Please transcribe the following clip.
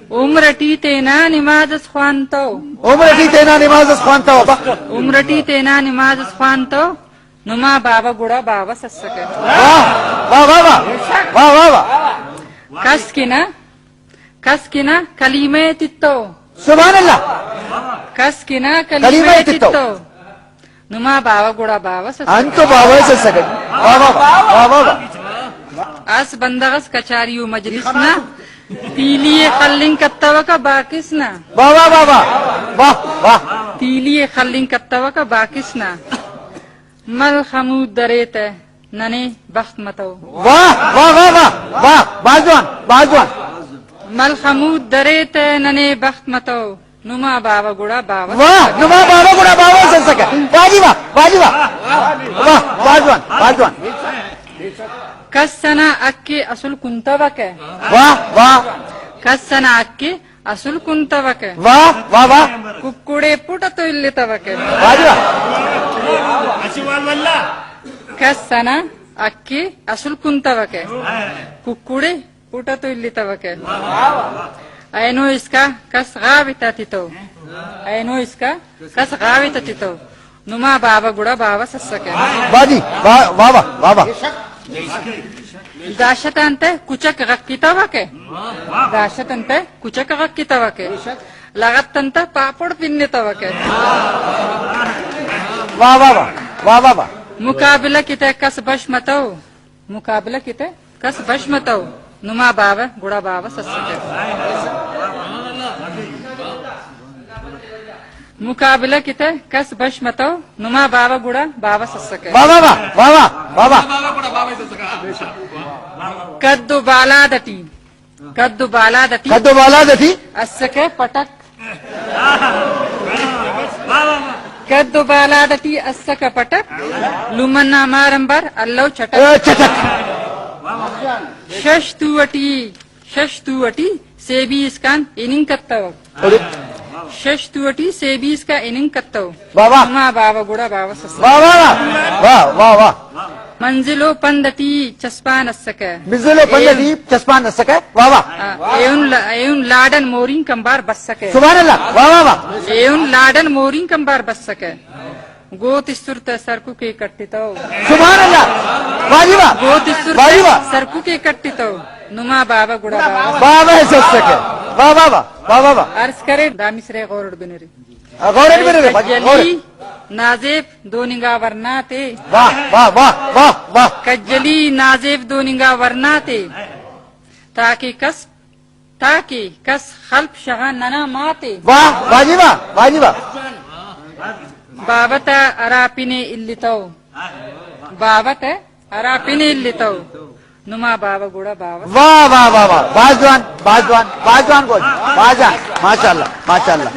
उमरटी तेना नमाज ख्वानतो उमरटी तेना नमाज ख्वानतो उमरटी तेना नमाज ख्वानतो नुमा बाबा गुड़ा बाबा सस्सके वाह वाह वाह वाह वाह वाह कस्किना कलीमे तित्तो सुभान अल्लाह कस्किना कलीमे तित्तो नुमा बाबा गुड़ा बाबा सस्सके अंतो बाबा सस्सके वाह वाह वाह वाह अस बंदगस कचारियो मजलिसना तीलिये खल्लिंग कत्तवा का बाकिसना वाह वाह वाह वाह वाह तीलिये खल्लिंग कत्तवा का बाकिसना मल खमूद दरेत नने बख्त मतो वाह वाह वाह वाह वाह बाजवान बाजवान मल खमूद दरेत नने बख्त मतो नुमा बाबा गुड़ा बाबा वाह नुमा बाबा गुड़ा बाबा सस्सके वाजी वाह वाह बाजवान बाजवान कस्सना अक्के असुल कुंतवके वाह वाह कस्सना अक्के असुल कुंतवके वाह वाह वाह कुक्कुड़े पुटतो इल्लितवके वाजी वाह कस्सना अक्के असुल कुंतवके कुक्कुड़े पुटतो इल्लितवके ऐनो इसका कस गाविता तितो ऐनो इसका कस गाविता तितो नुमा बाबा गुड़ा बाबा सस्सके बाजी वाह वाह वाह वाह दाशतंते कुचक रक्कितवके दाशतंते कुचक रक्कितवके लगतंते पापड़ पिन्नितवके वाह वाह वाह वाह वाह मुकाबला किते कस बशमतो मुकाबला किते कस बशमतो नुमा बाबा गुड़ा बाबा सस्सके मुकाबला किते कस बशमतो नुमा बाबा गुड़ा बाबा सस्सके वाह वाह वाह वाह वाह वाह कद्दू बालादटी कद्दू बालादटी कद्दू बालादटी अस्सके पटक कद्दू बालादटी अस्सके पटक लुमन्ना मारंबर अल्लो चटक चटक शशतुवटी सेबी इसकान इनिंग कत्तव शशतुवटी सेबी इसका इनिंग कत्तव बाबा नुमा बाबा गुड़ा बाबा सस्सके वाह वाह वाह वाह वाह मंजिलो पंदटी चस्पान अस्सके मिज़लो पंदटी चस्पान अस्सके वाह वाह एउन लाडन मोरिंग कंबार बस्सके सुभान अल्लाह वाह वाह वाह एउन लाडन मोरिंग कंबार बस्सके गोत सुरत सरकु के कट्टितो सुभान अल्लाह वाजी वाह गोत वाजी वाह सुरत सरकु के कट्टितो नुमा बाबा गुड़ा बाबा बाबा सस्सके वाह वाह वाह वाह वाह वाह अर्ज करे दामिसरे गौरड बिनरी गौरव मेरे कज्जली नाजेब दो निगाह वरनाते वाह वाह वाह वाह वाह कज्जली नाजेब दो निगाह वरनाते ताकि कस खल्प शहा नना माते वाह वाजी वाह बाबत अरापिने इल्लितो बाबत अरापिने इल्लितो नुमा बाबा गुड़ा बाबा वाह वाह वाह वाह बाजवान बाजवान बाजवान बोल बाजा माशाल्लाह माशाल्लाह